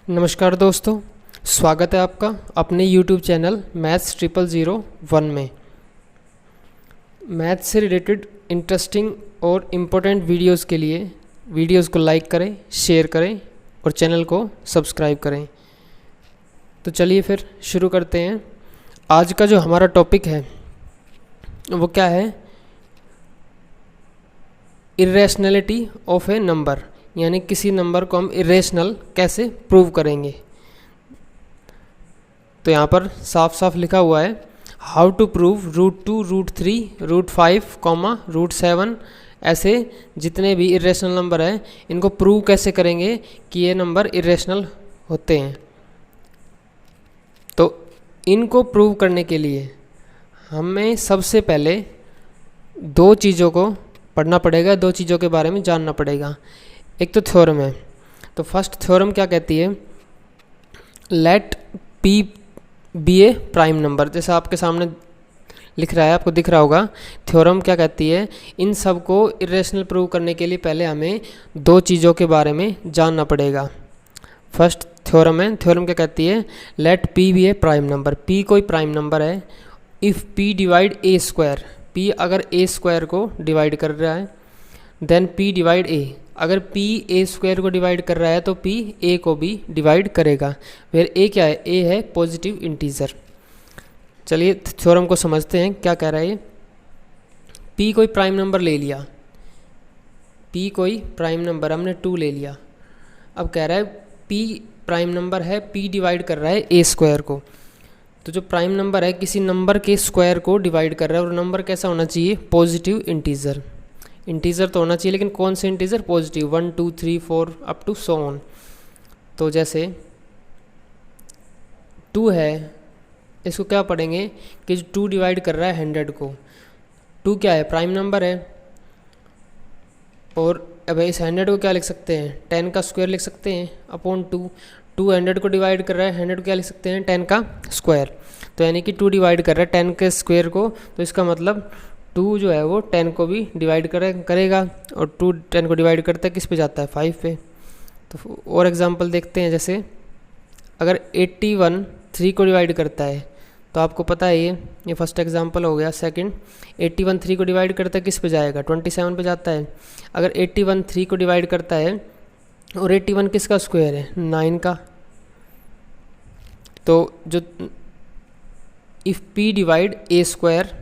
नमस्कार दोस्तों, स्वागत है आपका अपने YouTube चैनल मैथ्स 0001 में। मैथ्स से रिलेटेड इंटरेस्टिंग और इम्पोर्टेंट वीडियोस के लिए वीडियोस को लाइक करें, शेयर करें और चैनल को सब्सक्राइब करें। तो चलिए फिर शुरू करते हैं। आज का जो हमारा टॉपिक है वो क्या है? इरेशनलिटी ऑफ ए नंबर, यानी किसी नंबर को हम इरेशनल कैसे प्रूव करेंगे। तो यहाँ पर साफ साफ लिखा हुआ है हाउ टू प्रूव √2, √3, √5, √7। ऐसे जितने भी इरेशनल नंबर हैं इनको प्रूव कैसे करेंगे कि ये नंबर इरेशनल होते हैं। तो इनको प्रूव करने के लिए हमें सबसे पहले दो चीज़ों को पढ़ना पड़ेगा, दो चीज़ों के बारे में जानना पड़ेगा। एक तो थ्योरम है। तो फर्स्ट थ्योरम क्या कहती है? लेट पी बी ए प्राइम नंबर। जैसा आपके सामने लिख रहा है, आपको दिख रहा होगा। थ्योरम क्या कहती है? इन सब को इरेशनल प्रूव करने के लिए पहले हमें दो चीज़ों के बारे में जानना पड़ेगा। फर्स्ट थ्योरम है। थ्योरम क्या कहती है? लेट पी बी ए प्राइम नंबर। पी कोई प्राइम नंबर है if P divide a square. P अगर ए स्क्वायर को डिवाइड कर रहा है, देन पी डिवाइड ए। अगर p ए स्क्वायर को डिवाइड कर रहा है तो p a को भी डिवाइड करेगा। फिर a क्या है? a है पॉजिटिव इंटीजर। चलिए थ्योरम को समझते हैं क्या कह रहा है ये। p कोई प्राइम नंबर ले लिया, p कोई प्राइम नंबर हमने 2 ले लिया। अब कह रहा है p प्राइम नंबर है, p डिवाइड कर रहा है a स्क्वायर को। तो जो प्राइम नंबर है किसी नंबर के स्क्वायर को डिवाइड कर रहा है, और नंबर कैसा होना चाहिए? Positive integer. इंटीजर तो होना चाहिए, लेकिन कौन से integer? Positive, 1 2 3 4 up to so on. तो जैसे 2 है, इसको क्या पढ़ेंगे कि 2 डिवाइड कर रहा है 100 को। 2 क्या है? प्राइम नंबर है। और अब इस 100 को क्या लिख सकते हैं? 10 का स्क्वायर लिख सकते हैं अपॉन 2। 2 100 को डिवाइड कर रहा है, 100 को क्या लिख सकते हैं? 10 का स्क्वायर। तो यानी कि 2 डिवाइड कर रहा है 10 के स्क्वायर को, तो इसका मतलब 2 जो है वो 10 को भी डिवाइड करेगा। और 2 10 को डिवाइड करता है किस पे जाता है? 5 पे। तो और एग्जांपल देखते हैं। जैसे अगर 81 3 को डिवाइड करता है, तो आपको पता है ये फर्स्ट एग्जांपल हो गया। सेकंड, 81 3 को डिवाइड करता है किस पे जाएगा? 27 पे जाता है। अगर 81 3 को डिवाइड करता है और 81 किसका स्क्वायर है? 9 का। तो जो if p divide a square,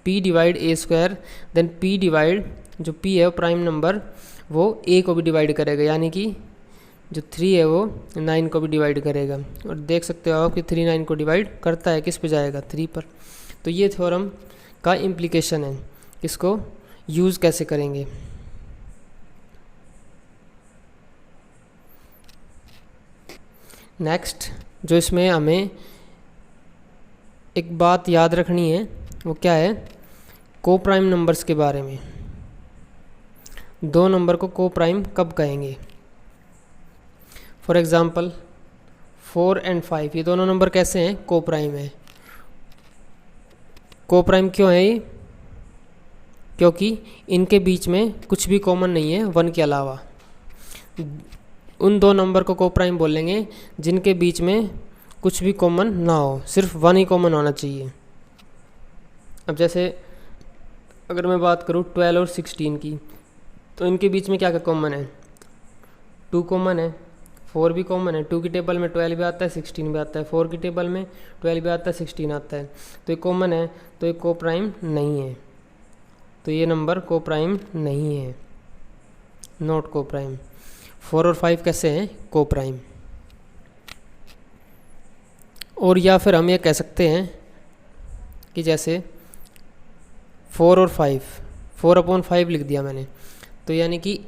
p divide a square, then p divide जो p है वो प्राइम नंबर वो a को भी डिवाइड करेगा, यानी कि जो 3 है वो 9 को भी डिवाइड करेगा। और देख सकते हो आप कि 3 9 को डिवाइड करता है, किस पे जाएगा? 3 पर। तो ये थ्योरम का इम्प्लीकेशन है। इसको यूज़ कैसे करेंगे? नेक्स्ट जो इसमें हमें एक बात याद रखनी है वो क्या है? को प्राइम नंबर्स के बारे में। दो नंबर को को प्राइम कब कहेंगे? फॉर एग्जांपल 4 और 5, ये दोनों नंबर कैसे हैं? को प्राइम है। को प्राइम क्यों है ये? क्योंकि इनके बीच में कुछ भी कॉमन नहीं है 1 के अलावा। उन दो नंबर को को प्राइम बोलेंगे जिनके बीच में कुछ भी कॉमन ना हो, सिर्फ 1 ही कॉमन होना चाहिए। अब जैसे अगर मैं बात करूँ 12 और 16 की, तो इनके बीच में क्या क्या कॉमन है? 2 कॉमन है, 4 भी कॉमन है। 2 की टेबल में 12 भी आता है, 16 भी आता है। 4 की टेबल में 12 भी आता है, 16 आता है। तो ये कॉमन है, तो ये को प्राइम नहीं है। तो ये नंबर को प्राइम नहीं है, नॉट को प्राइम। 4 और 5 कैसे हैं? को प्राइम। और या फिर हम ये कह सकते हैं कि जैसे 4 और 5, 4/5 लिख दिया मैंने, तो यानी कि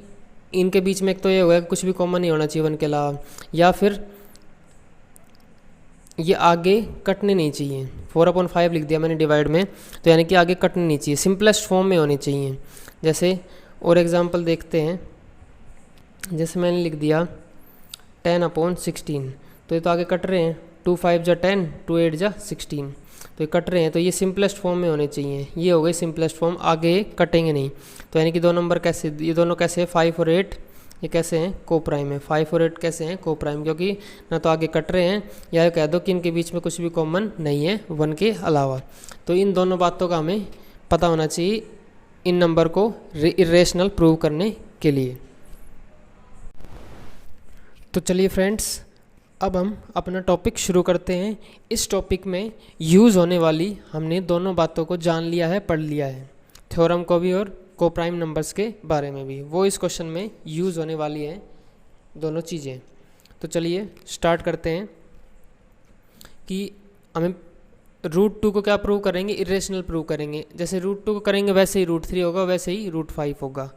इनके बीच में एक तो ये होगा कि कुछ भी कॉमन नहीं होना चाहिए 1 के अलावा, या फिर ये आगे कटने नहीं चाहिए। 4/5 लिख दिया मैंने डिवाइड में, तो यानी कि आगे कटने नहीं चाहिए, सिंपलेस्ट फॉर्म में होने चाहिए। जैसे और एग्जांपल देखते हैं। जैसे मैंने लिख दिया 10/16, तो ये तो आगे कट रहे हैं। 2 5 जा 10, 2 8 जा 16, तो ये कट रहे हैं। तो ये सिंपलेस्ट फॉर्म में होने चाहिए। ये हो गई सिंपलेस्ट फॉर्म, आगे कटेंगे नहीं। तो यानी कि दो नंबर कैसे, ये दोनों कैसे? 5 और 8 ये कैसे हैं, को प्राइम है। 5 और 8 कैसे हैं, को प्राइम, क्योंकि ना तो आगे कट रहे हैं या कह दो कि इनके बीच में कुछ भी कॉमन नहीं है 1 के अलावा। तो इन दोनों बातों का हमें पता होना चाहिए इन नंबर को इरेशनल प्रूव करने के लिए। तो चलिए फ्रेंड्स, अब हम अपना टॉपिक शुरू करते हैं। इस टॉपिक में यूज़ होने वाली हमने दोनों बातों को जान लिया है, पढ़ लिया है, थ्योरम को भी और को प्राइम नंबर्स के बारे में भी। वो इस क्वेश्चन में यूज़ होने वाली है दोनों चीज़ें। तो चलिए स्टार्ट करते हैं कि हमें √2 को क्या प्रूव करेंगे, इरेशनल प्रूव करेंगे। जैसे √2 को करेंगे वैसे ही √3 होगा, वैसे ही √5 होगा,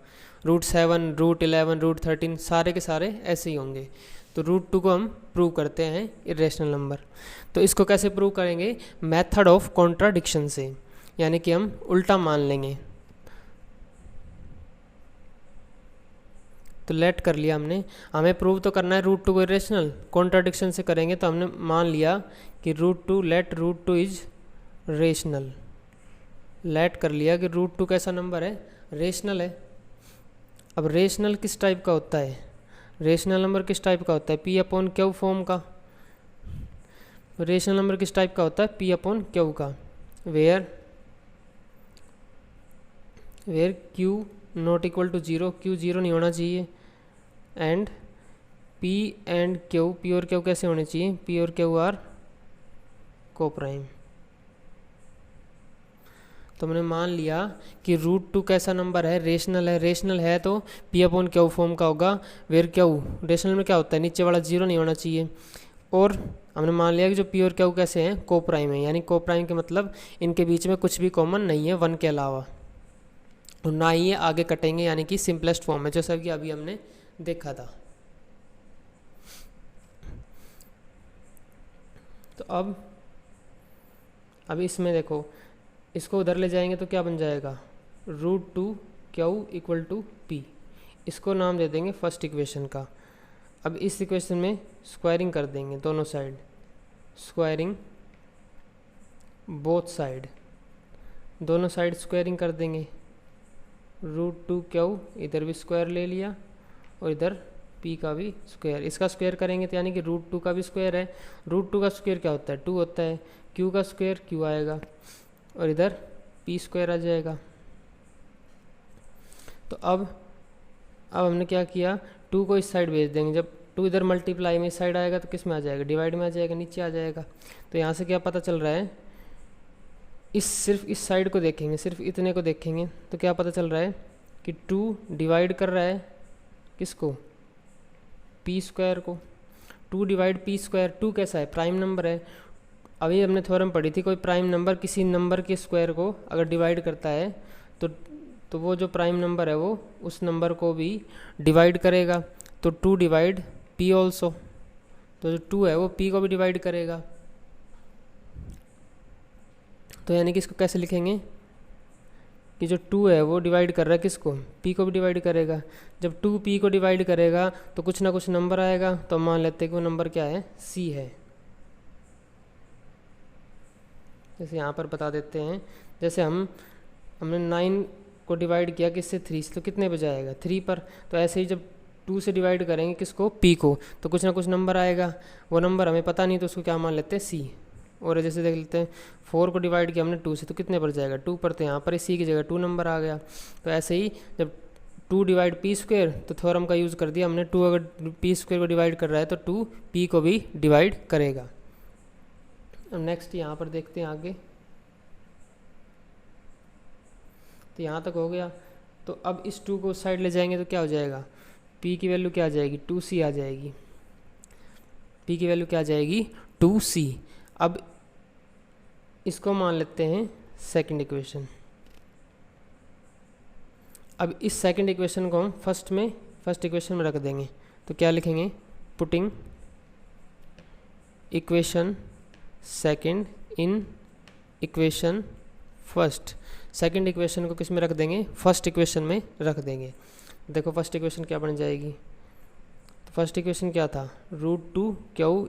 √7, √11, √13 सारे के सारे ऐसे ही होंगे। तो √2 को हम प्रूव करते हैं इरेशनल नंबर। तो इसको कैसे प्रूव करेंगे, मेथड ऑफ कॉन्ट्राडिक्शन से, यानी कि हम उल्टा मान लेंगे। तो लेट कर लिया हमने, हमें प्रूव तो करना है √2 को इरेशनल, कॉन्ट्राडिक्शन से करेंगे। तो हमने मान लिया कि √2 लेट √2 इज रेशनल। लेट कर लिया कि √2 कैसा नंबर है, रेशनल है। अब रेशनल किस टाइप का होता है, रेशनल नंबर किस टाइप का होता है, P/Q फॉर्म का। रेशनल नंबर किस टाइप का होता है, P/Q का, where Q not equal to 0, Q 0 नहीं होना चाहिए, and P and Q, P और Q कैसे होने चाहिए, P और Q आर को प्राइम। तो हमने मान लिया कि √2 कैसा नंबर है, रेशनल है। रेशनल है तो P/Q फॉर्म का होगा, वेयर Q, रेशनल में क्या होता है, नीचे वाला 0 नहीं होना चाहिए। और हमने मान लिया कि जो P और Q कैसे हैं, को प्राइम है, यानी को प्राइम के मतलब इनके बीच में कुछ भी कॉमन नहीं है 1 के अलावा, और ना ही ये आगे कटेंगे, यानी कि सिंपलेस्ट फॉर्म है, जैसा कि अभी हमने देखा था। तो अब इसमें देखो, इसको उधर ले जाएंगे तो क्या बन जाएगा, √2Q = P। इसको नाम दे देंगे फर्स्ट इक्वेशन का। अब इस इक्वेशन में स्क्वायरिंग कर देंगे दोनों साइड, स्क्वायरिंग बोथ साइड, दोनों साइड स्क्वायरिंग कर देंगे। √2Q इधर भी स्क्वायर ले लिया और इधर P का भी स्क्वायर, इसका स्क्वायर करेंगे तो यानी कि √2 का भी स्क्वायर है। √2 का स्क्वायर क्या होता है, 2 होता है, Q का स्क्वायर Q आएगा और इधर P स्क्वायर आ जाएगा। तो अब हमने क्या किया, 2 को इस साइड भेज देंगे। जब 2 इधर मल्टीप्लाई में इस साइड आएगा तो किस में आ जाएगा, डिवाइड में आ जाएगा, नीचे आ जाएगा। तो यहाँ से क्या पता चल रहा है, सिर्फ इस साइड को देखेंगे, सिर्फ इतने को देखेंगे तो क्या पता चल रहा है कि 2 डिवाइड कर रहा है किसको, P स्क्वायर को। 2 डिवाइड P स्क्वायर, 2 कैसा है, प्राइम नंबर है। अभी हमने थ्योरम पढ़ी थी, कोई प्राइम नंबर किसी नंबर के स्क्वायर को अगर डिवाइड करता है तो वो जो प्राइम नंबर है वो उस नंबर को भी डिवाइड करेगा। तो 2 डिवाइड P ऑल्सो, तो जो 2 है वो P को भी डिवाइड करेगा। तो यानी कि इसको कैसे लिखेंगे कि जो 2 है वो डिवाइड कर रहा है किसको, P को भी डिवाइड करेगा। जब 2 P को डिवाइड करेगा तो कुछ ना कुछ नंबर आएगा, तो मान लेते हैं कि वो नंबर क्या है, C है। जैसे यहाँ पर बता देते हैं, जैसे हमने 9 को डिवाइड किया किससे, 3 से, तो कितने पे जाएगा, 3 पर। तो ऐसे ही जब 2 से डिवाइड करेंगे किसको, P को, तो कुछ ना कुछ नंबर आएगा, वो नंबर हमें पता नहीं तो उसको क्या मान लेते हैं, C। और जैसे देख लेते हैं 4 को डिवाइड किया हमने 2 से, तो कितने पर जाएगा, 2 पर, तो यहाँ पर C की जगह 2 नंबर आ गया। तो ऐसे ही जब 2 डिवाइड P स्क्वायर, तो थ्योरम का यूज़ कर दिया हमने, 2 अगर P स्क्वायर को डिवाइड कर रहा है तो 2 P को भी डिवाइड करेगा। अब नेक्स्ट यहाँ पर देखते हैं आगे, तो यहाँ तक हो गया। तो अब इस 2 को उस साइड ले जाएंगे तो क्या हो जाएगा, P की वैल्यू क्या आ जाएगी, 2C आ जाएगी। P की वैल्यू क्या आ जाएगी, 2C। अब इसको मान लेते हैं सेकंड इक्वेशन। अब इस सेकंड इक्वेशन को हम फर्स्ट इक्वेशन में रख देंगे। तो क्या लिखेंगे, putting equation second in equation first. Second equation को किस में रख देंगे, फर्स्ट इक्वेशन में रख देंगे। देखो फर्स्ट इक्वेशन क्या बन जाएगी, तो फर्स्ट इक्वेशन क्या था, √2Q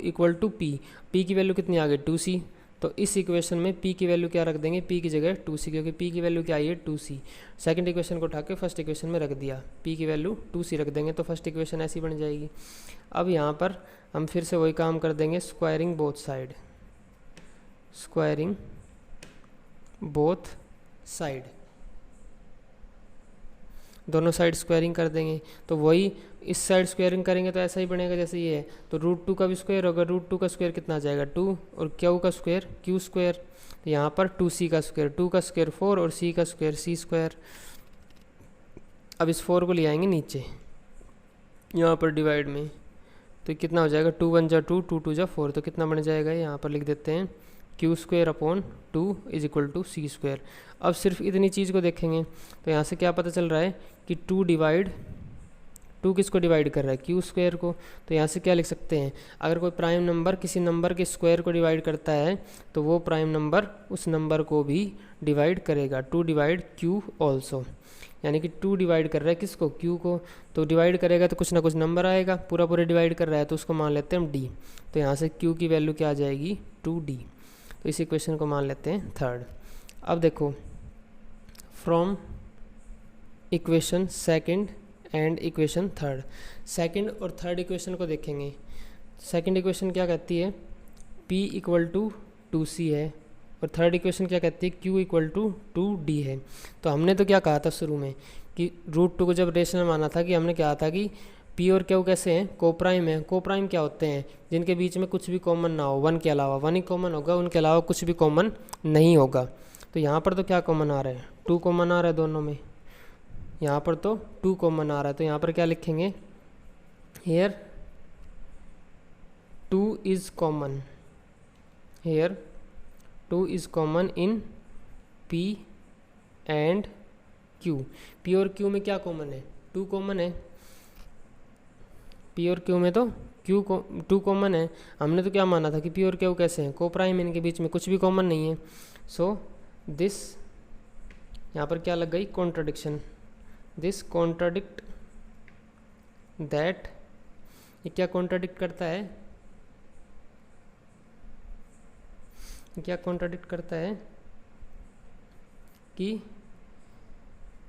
= P। P की वैल्यू कितनी आ गई, 2C। तो इस इक्वेशन में p की वैल्यू क्या रख देंगे, p की जगह 2c, क्योंकि p की वैल्यू क्या आई है 2c। सेकंड इक्वेशन को उठा के फर्स्ट इक्वेशन में रख दिया, p की वैल्यू 2c रख देंगे तो फर्स्ट इक्वेशन ऐसी बन जाएगी। अब यहाँ पर हम फिर से वही काम कर देंगे, squaring both side, squaring both side, दोनों साइड स्क्वायरिंग कर देंगे। तो वही इस साइड स्क्वायरिंग करेंगे तो ऐसा ही बनेगा जैसे ये है, तो √2 का भी स्क्वायर होगा, √2 का स्क्वायर कितना आ जाएगा 2, और क्यू का स्क्वायर q स्क्वायर, तो यहाँ पर 2c का स्क्वायर, 2 का स्क्वायर 4 और c का स्क्वायर c स्क्वायर। अब इस 4 को ले आएंगे नीचे यहाँ पर डिवाइड में, तो कितना हो जाएगा 2 1 जा 2, 2 2 जा 4, तो कितना बन जाएगा, यहाँ पर लिख देते हैं q square upon 2 is equal to c square. अब सिर्फ इतनी चीज़ को देखेंगे तो यहाँ से क्या पता चल रहा है कि 2 किसको डिवाइड कर रहा है, q स्क्वायर को। तो यहाँ से क्या लिख सकते हैं, अगर कोई प्राइम नंबर किसी नंबर के स्क्वायर को डिवाइड करता है तो वो प्राइम नंबर उस नंबर को भी डिवाइड करेगा, 2 डिवाइड q ऑल्सो, यानी कि 2 डिवाइड कर रहा है किसको, q को, तो डिवाइड करेगा तो कुछ ना कुछ नंबर आएगा, पूरा पूरे डिवाइड कर रहा है तो उसको मान लेते हैं हम d। तो यहाँ से q की वैल्यू क्या आ जाएगी 2d, तो इस इक्वेशन को मान लेते हैं थर्ड। अब देखो from equation second and equation third, second और थर्ड इक्वेशन को देखेंगे। सेकंड इक्वेशन क्या कहती है, p इक्वल टू 2c है, और थर्ड इक्वेशन क्या कहती है, q इक्वल टू 2d है। तो हमने तो क्या कहा था शुरू में कि √2 को जब रेशनल माना था कि हमने कहा था कि p और q कैसे हैं, कोप्राइम है। कोप्राइम क्या होते हैं, जिनके बीच में कुछ भी कॉमन ना हो, 1 के अलावा, 1 ही कॉमन होगा, उनके अलावा कुछ भी कॉमन नहीं होगा। तो यहाँ पर तो क्या कॉमन आ रहा है, 2 कॉमन आ रहा है दोनों में, यहाँ पर तो 2 कॉमन आ रहा है, तो यहाँ पर क्या लिखेंगे, here 2 is common, here 2 is common in p and q। p और q में क्या कॉमन है, 2 कॉमन है, p और q में तो 2 कॉमन है। हमने तो क्या माना था कि p और q कैसे हैं, कोप्राइम, इनके बीच में कुछ भी कॉमन नहीं है। सो दिस, यहाँ पर क्या लग गई, कॉन्ट्राडिक्शन, दिस कॉन्ट्राडिक्ट दैट, ये क्या कॉन्ट्राडिक्ट करता है, क्या कॉन्ट्राडिक्ट करता है कि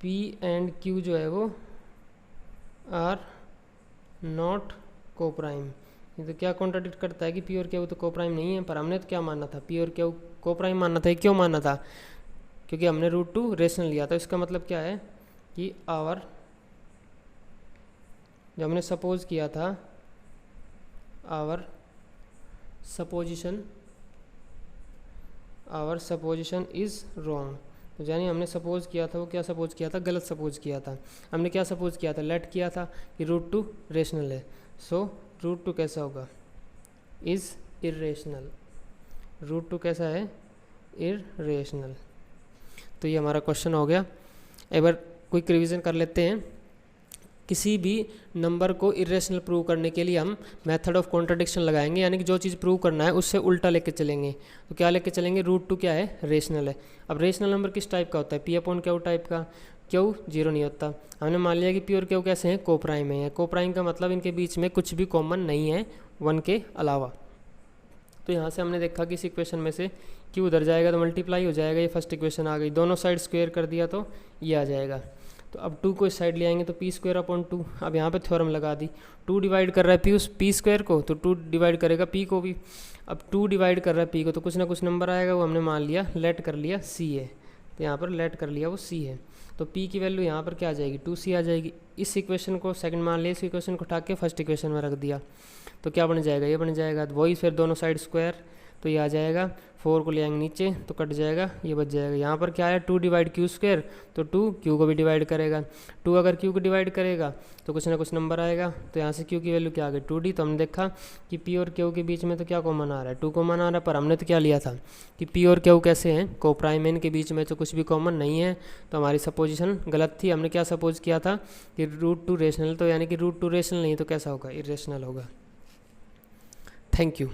p एंड q जो है वो आर नॉट कोप्राइम। ये तो क्या कॉन्ट्राडिक्ट करता है कि p और q तो कोप्राइम नहीं है, पर हमने तो क्या माना था, p और q कोप्राइम मानना था। क्यों माना था, क्योंकि हमने √2 रेशनल लिया था। इसका मतलब क्या है कि आवर, जो हमने सपोज किया था, आवर सपोजिशन इज़ रॉन्ग। तो यानी हमने सपोज किया था, वो क्या सपोज किया था, गलत सपोज किया था। हमने क्या सपोज किया था, लेट किया था कि √2 रेशनल है। सो √2 कैसा होगा, इज़ इर्रेशनल, √2 कैसा है, इर्रेशनल। तो ये हमारा क्वेश्चन हो गया। एक बार क्विक रिवीजन कर लेते हैं। किसी भी नंबर को इरेशनल प्रूव करने के लिए हम मेथड ऑफ कॉन्ट्रडिक्शन लगाएंगे, यानी कि जो चीज़ प्रूव करना है उससे उल्टा लेके चलेंगे। तो क्या लेके चलेंगे, √2 क्या है, रेशनल है। अब रेशनल नंबर किस टाइप का होता है, p/q टाइप का, क्यू 0 नहीं होता। हमने मान लिया कि p और q कैसे हैं, कोप्राइम है। कोप्राइम का मतलब इनके बीच में कुछ भी कॉमन नहीं है 1 के अलावा। तो यहाँ से हमने देखा कि इस इक्वेशन में से q उधर जाएगा तो मल्टीप्लाई हो जाएगा, ये फर्स्ट इक्वेशन आ गई। दोनों साइड स्क्वायर कर दिया तो ये आ जाएगा। तो अब 2 को इस साइड ले आएंगे तो p²/2। अब यहाँ पे थ्योरम लगा दी, 2 डिवाइड कर रहा है p स्क्वायर को, तो 2 डिवाइड करेगा p को भी। अब 2 डिवाइड कर रहा है p को, तो कुछ ना कुछ नंबर आएगा, वो हमने मान लिया, लेट कर लिया c है। तो यहाँ पर लेट कर लिया वो c है। तो p की वैल्यू यहाँ पर क्या आ जाएगी, 2c आ जाएगी। इस इक्वेशन को सेकंड मान लिया, इस इक्वेशन को उठा के फर्स्ट इक्वेशन में रख दिया, तो क्या बन जाएगा, ये बन जाएगा। तो वही फिर दोनों साइड स्क्वायर, तो ये आ जाएगा। 4 को ले आएंगे नीचे तो कट जाएगा, ये बच जाएगा। यहाँ पर क्या है, 2 डिवाइड q², तो 2 q को भी डिवाइड करेगा। 2 अगर q को डिवाइड करेगा तो कुछ ना कुछ नंबर आएगा। तो यहाँ से q की वैल्यू क्या आ गई, 2d। तो हमने देखा कि p और q के बीच में तो क्या कॉमन आ रहा है, 2 कॉमन आ रहा है। पर हमने तो क्या लिया था कि p और q कैसे हैं, कोप्राइम, इनके बीच में तो कुछ भी कॉमन नहीं है। तो हमारी सपोजिशन गलत थी। हमने क्या सपोज किया था कि √2 रेशनल, तो यानी कि √2 रेशनल नहीं तो कैसा होगा, इरेशनल होगा। Thank you.